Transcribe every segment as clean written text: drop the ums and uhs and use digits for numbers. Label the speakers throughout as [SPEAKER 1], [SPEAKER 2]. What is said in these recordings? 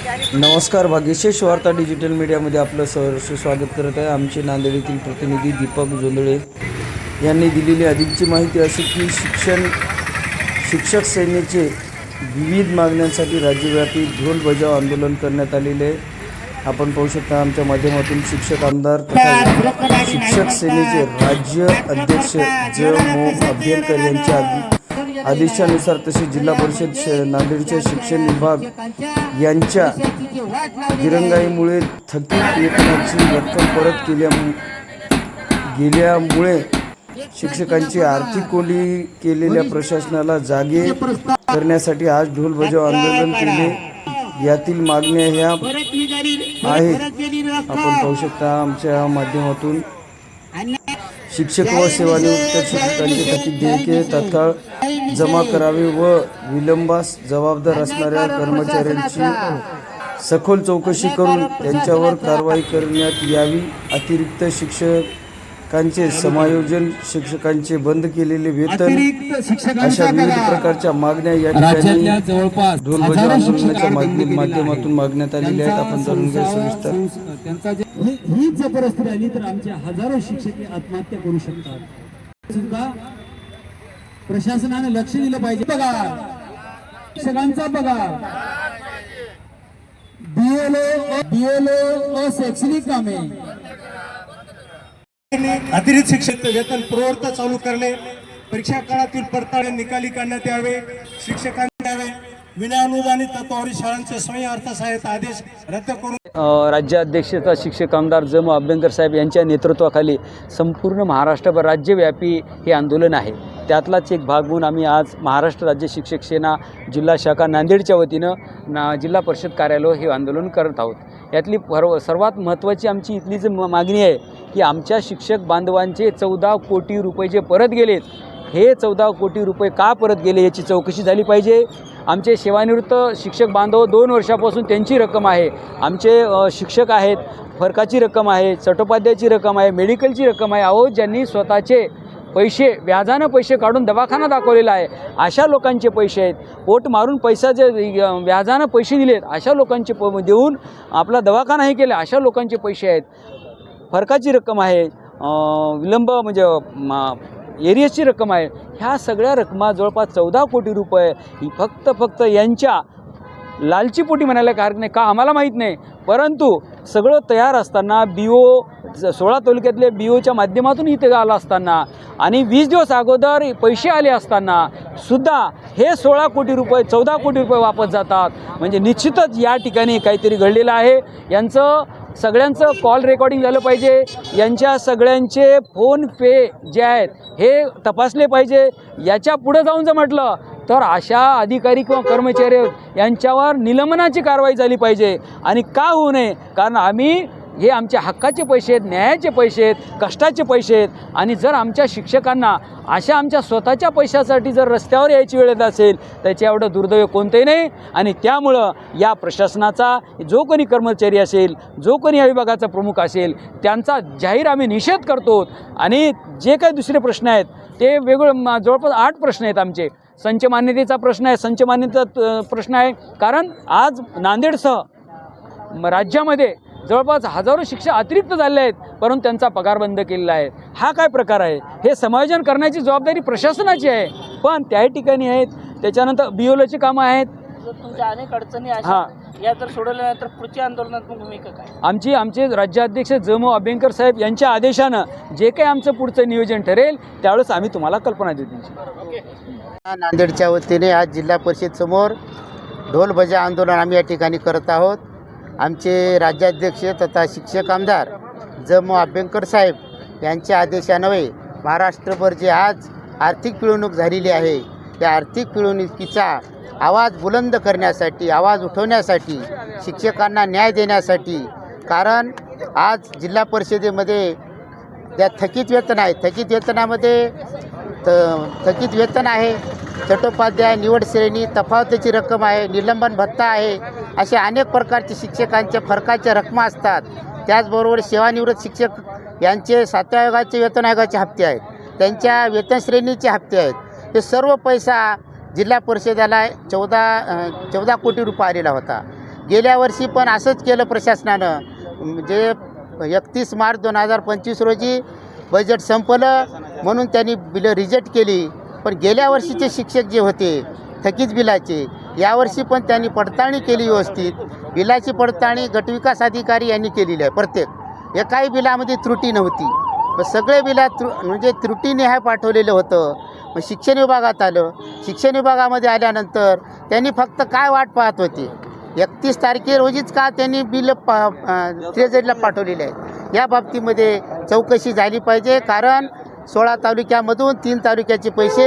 [SPEAKER 1] नमस्कार. भाग्यशेष वार्ता डिजिटल मीडियामध्ये आपलं सहर्ष स्वागत करत आहे. आमचे नांदेड येथील प्रतिनिधी दीपक जोंधळे यांनी दिलेली अधिकची माहिती अशी की शिक्षक सेनेचे विविध मागण्यांसाठी राज्यव्यापी ढोल बजाव आंदोलन करण्यात आलेले आहे. आपण पाहू शकता आमच्या माध्यमातून शिक्षक आमदार तथा शिक्षक सेनेचे राज्य अध्यक्ष ज.मो. अभ्यंकर यांच्या आदेशानुसार तसेच जिल्हा परिषद नांदेडच्या शिक्षण विभाग यांच्या दिरंगाईमुळे थकीत वेतनाची रक्कम परत गेल्यामुळे शिक्षकांची आर्थिक कोंडी केलेल्या प्रशासनाला जागे करण्यासाठी आज ढोल बजाव आंदोलन केले. यातील मागण्या ह्या आहेत. आपण पाहू शकता आमच्या माध्यमातून शिक्षक व सेवानिवृत्त शिक्षकांचे थकीत देयके तात्काळ जमा करावे व विलंबास जबाबदार असणाऱ्या कर्मचाऱ्यांची सखोल चौकशी करून त्यांच्यावर कारवाई करण्यात यावी. अतिरिक्त शिक्षकांचे समायोजन, शिक्षकांचे बंद केलेले वेतन अशा विविध प्रकारच्या मागण्या या ठिकाणी ढोल बजाव आंदोलनाच्या माध्यमातून मागण्यात आलेल्या आहेत. आपण जाणून घ्या सविस्तर.
[SPEAKER 2] ही जर परिस्थिती आली तर आमचे हजारो शिक्षक आत्महत्या करू शकतात. सुद्धा प्रशासनाने लक्ष दिलं पाहिजे. पगार शिक्षकांचा पगार, बीएलओ शैक्षणिक कामे,
[SPEAKER 3] अतिरिक्त शिक्षक वेतन प्रवर्त चालू करणे, परीक्षा काळातील पडताळे निकाली काढण्यात यावे, शिक्षकांना द्यावे, विनाअनुदानित तत्वावरील शाळांचे स्वयं अर्थसहाय्यता आदेश रद्द करून
[SPEAKER 1] राज्याध्यक्षता शिक्षक आमदार ज.मो. अभ्यंकर साहेब यांच्या नेतृत्वाखाली संपूर्ण महाराष्ट्रभर राज्यव्यापी हे आंदोलन आहे. त्यातलाच एक भाग म्हणून आम्ही आज महाराष्ट्र राज्य शिक्षक सेना जिल्हा शाखा नांदेडच्या वतीनं जिल्हा परिषद कार्यालय हे आंदोलन करत आहोत. यातली सर्वात महत्त्वाची आमची इथली जी मागणी आहे की आमच्या शिक्षक बांधवांचे 14 कोटी रुपये जे परत गेलेत, हे 14 कोटी रुपये का परत गेले याची चौकशी झाली पाहिजे. आमचे सेवानिवृत्त शिक्षक बांधव 2 वर्षापासून त्यांची रक्कम आहे, आमचे शिक्षक आहेत, फरकाची रक्कम आहे, चट्टोपाध्यायाची रक्कम आहे, मेडिकलची रक्कम आहे. अहो, ज्यांनी स्वतःचे पैसे व्याजानं पैसे काढून दवाखाना दाखवलेला आहे अशा लोकांचे पैसे आहेत. पोट मारून पैसा जे व्याजानं पैसे दिलेत अशा लोकांचे देऊन आपला दवाखाना हे केला अशा लोकांचे पैसे आहेत. फरकाची रक्कम आहे, विलंब म्हणजे एरियसची रक्कम आहे. ह्या सगळ्या रकमा जवळपास 14 कोटी रुपये ही फक्त यांच्या लालचीपोटी म्हणायला काय हरकत नाही का आम्हाला माहीत नाही, परंतु सगळं तयार असताना BO 16 तालुक्यातले BOच्या माध्यमातून इथे आलं असताना आणि 20 दिवस अगोदर पैसे आले असताना सुद्धा हे 16 कोटी रुपये 14 कोटी रुपये वापस जातात. म्हणजे निश्चितच या ठिकाणी काहीतरी घडलेलं आहे. यांचं सगळ्यांचं कॉल रेकॉर्डिंग झालं पाहिजे, यांच्या सगळ्यांचे फोन पे जे आहेत हे तपासले पाहिजे. याच्या पुढे जाऊन जर म्हटलं तर अशा अधिकारी किंवा कर्मचारी यांच्यावर निलंबनाची कारवाई झाली पाहिजे. आणि का होऊ नये, कारण आम्ही हे आमच्या हक्काचे पैसे आहेत, न्यायाचे पैसे आहेत, कष्टाचे पैसे आहेत. आणि जर आमच्या शिक्षकांना अशा आमच्या स्वतःच्या पैशासाठी जर रस्त्यावर यायची वेळ येत असेल त्याच्या एवढं दुर्दैव कोणतंही नाही. आणि त्यामुळं या प्रशासनाचा जो कोणी कर्मचारी असेल, जो कोणी या विभागाचा प्रमुख असेल त्यांचा जाहीर आम्ही निषेध करतो. आणि जे काही दुसरे प्रश्न आहेत ते वेगवेगळे जवळपास 8 प्रश्न आहेत आमचे. संच मान्यतेचा प्रश्न आहे, संच मान्यतेचा प्रश्न आहे, कारण आज नांदेडसह राज्यामध्ये जवळपास हजारो शिक्षक अतिरिक्त झाले आहेत परंतु त्यांचा पगार बंद केलेला आहे. हा काय प्रकार आहे? हे समायोजन करण्याची जबाबदारी प्रशासनाची आहे, पण त्या ठिकाणी आहेत. त्याच्यानंतर BOLची कामं आहेत.
[SPEAKER 4] तुमच्या अनेक अडचणी आहेत, या जर सोडवल्या तर पुढच्या आंदोलनात्मक भूमिका काय?
[SPEAKER 1] आमचे राज्याध्यक्ष ज.मो. अभ्यंकर साहेब यांच्या आदेशानं जे काही आमचं पुढचं नियोजन ठरेल त्यावेळेस आम्ही तुम्हाला कल्पना देऊ.
[SPEAKER 5] नांदेडच्या वतीने आज जिल्हा परिषद समोर ढोल बजाव आंदोलन आम्ही या ठिकाणी करत आहोत. आमचे राज्याध्यक्ष तथा शिक्षक आमदार ज.मो. अभ्यंकर साहेब यांच्या आदेशान्वये महाराष्ट्रभर जे आज आर्थिक पिळवणूक झालेली आहे त्या आर्थिक पिळवणुकीचा आवाज बुलंद करण्यासाठी, आवाज उठवण्यासाठी, शिक्षकांना न्याय देण्यासाठी, कारण आज जिल्हा परिषदेमध्ये ज्या थकीत वेतन आहे, थकीत वेतनामध्ये थकीत वेतन आहे, चट्टोपाध्याय निवड श्रेणी तफावतीची रक्कम आहे, निलंबन भत्ता आहे, अशा अनेक प्रकारचे शिक्षकांच्या फरकाच्या रकमा असतात. त्याचबरोबर सेवानिवृत्त शिक्षक यांचे 7व्या आयोगाचे वेतन आयोगाचे हप्ते आहेत, त्यांच्या वेतन श्रेणीचे हप्ते आहेत. हे सर्व पैसा जिल्हा परिषदेला 14 कोटी रुपये आलेला होता. गेल्या वर्षी पण असंच केलं प्रशासनानं. म्हणजे 31 मार्च 2025 रोजी बजेट संपलं म्हणून त्यांनी बिलं रिजेक्ट केली. पण गेल्या वर्षीचे शिक्षक जे होते थकीत बिलाचे, यावर्षी पण त्यांनी पडताळणी केली व्यवस्थित. बिलाची पडताळणी गटविकास अधिकारी यांनी केलेली आहे. प्रत्येक एकाही बिलामध्ये त्रुटी नव्हती. मग सगळे बिलात म्हणजे त्रुटीनिहाय पाठवलेलं होतं. मग शिक्षण विभागात आलं. शिक्षण विभागामध्ये आल्यानंतर त्यांनी फक्त काय वाट पाहत होती, 31 तारखे रोजीच का त्यांनी बिल ट्रेझरीला पाठवलेले आहेत. या बाबतीमध्ये चौकशी झाली पाहिजे. कारण 16 तालुक्यामधून 3 तालुक्याचे पैसे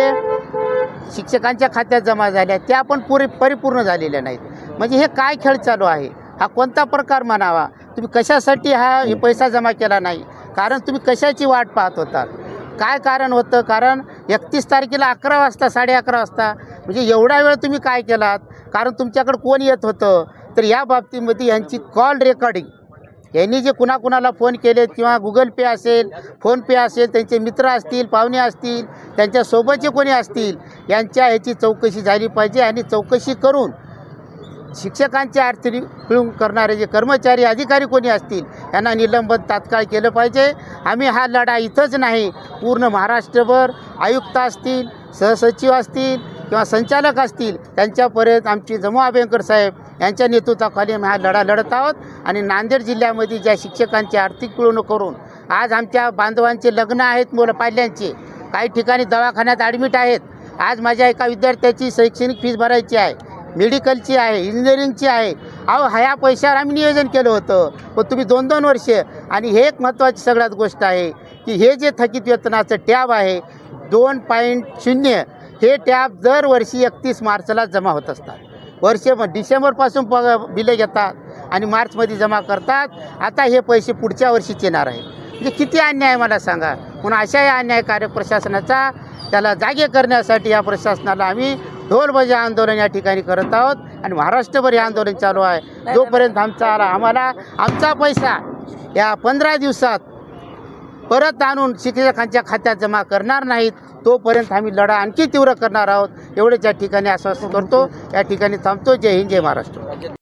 [SPEAKER 5] शिक्षकांच्या खात्यात जमा झाले, त्या पण परिपूर्ण झालेल्या नाहीत. म्हणजे हे काय खेळ चालू आहे, हा कोणता प्रकार म्हणावा. तुम्ही कशासाठी हे पैसा जमा केला नाही, कारण तुम्ही कशाची वाट पाहत होतात, काय कारण होतं. कारण 31 तारखेला 11 वाजता 11:30 वाजता म्हणजे एवढा वेळ तुम्ही काय केलात, कारण तुमच्याकडे कोण येत होतं. तर या बाबतीमध्ये यांची कॉल रेकॉर्डिंग, यांनी जे कुणाकुणाला फोन केलेत किंवा गुगल पे असेल, फोनपे असेल, त्यांचे मित्र असतील, पाहुणे असतील, त्यांच्यासोबतचे कोणी असतील, यांच्या ह्याची चौकशी झाली पाहिजे. आणि चौकशी करून शिक्षकांचे अडचणी पिळून करणारे जे कर्मचारी अधिकारी कोणी असतील यांना निलंबन तात्काळ केलं पाहिजे. आम्ही हा लढा इथंच नाही, पूर्ण महाराष्ट्रभर आयुक्त असतील, सहसचिव असतील किंवा संचालक असतील, त्यांच्यापर्यंत आमची जमू अभ्यंकर साहेब यांच्या नेतृत्वाखाली आम्ही हा लढा लढत आहोत. आणि नांदेड जिल्ह्यामध्ये ज्या शिक्षकांची आर्थिक पिळवणूक करून आज आमच्या बांधवांचे लग्न आहेत, मुलं पाल्यांचे, काही ठिकाणी दवाखान्यात ॲडमिट आहेत. आज माझ्या एका विद्यार्थ्याची शैक्षणिक फीस भरायची आहे, मेडिकलची आहे, इंजिनिअरिंगची आहे. ह्या पैशावर आम्ही नियोजन केलं होतं, पण तुम्ही 2-2 वर्षे. आणि हे एक महत्त्वाची सगळ्यात गोष्ट आहे की हे जे थकीत वेतनाचं टॅब आहे 2.0, हे टॅब दरवर्षी 31 मार्चला जमा होत असतात. डिसेंबरपासून बिलं घेतात आणि मार्चमध्ये जमा करतात. आता हे पैसे पुढच्या वर्षीच येणार आहे. म्हणजे किती अन्याय मला सांगा. म्हणून अशा या अन्यायकारक प्रशासनाचा त्याला जागे करण्यासाठी या प्रशासनाला आम्ही ढोलबजाव आंदोलन या ठिकाणी करत आहोत. आणि महाराष्ट्रभर हे आंदोलन चालू आहे. जोपर्यंत आम्हाला आमचा पैसा या 15 दिवसात परत आणून शिक्षकांच्या खात्यात जमा करणार नाहीत, तोपर्यंत आम्ही लढा आणखी तीव्र करणार आहोत. एवढेच या ठिकाणी आश्वासन करतो. या ठिकाणी थांबतो. जय हिंद, जय महाराष्ट्र.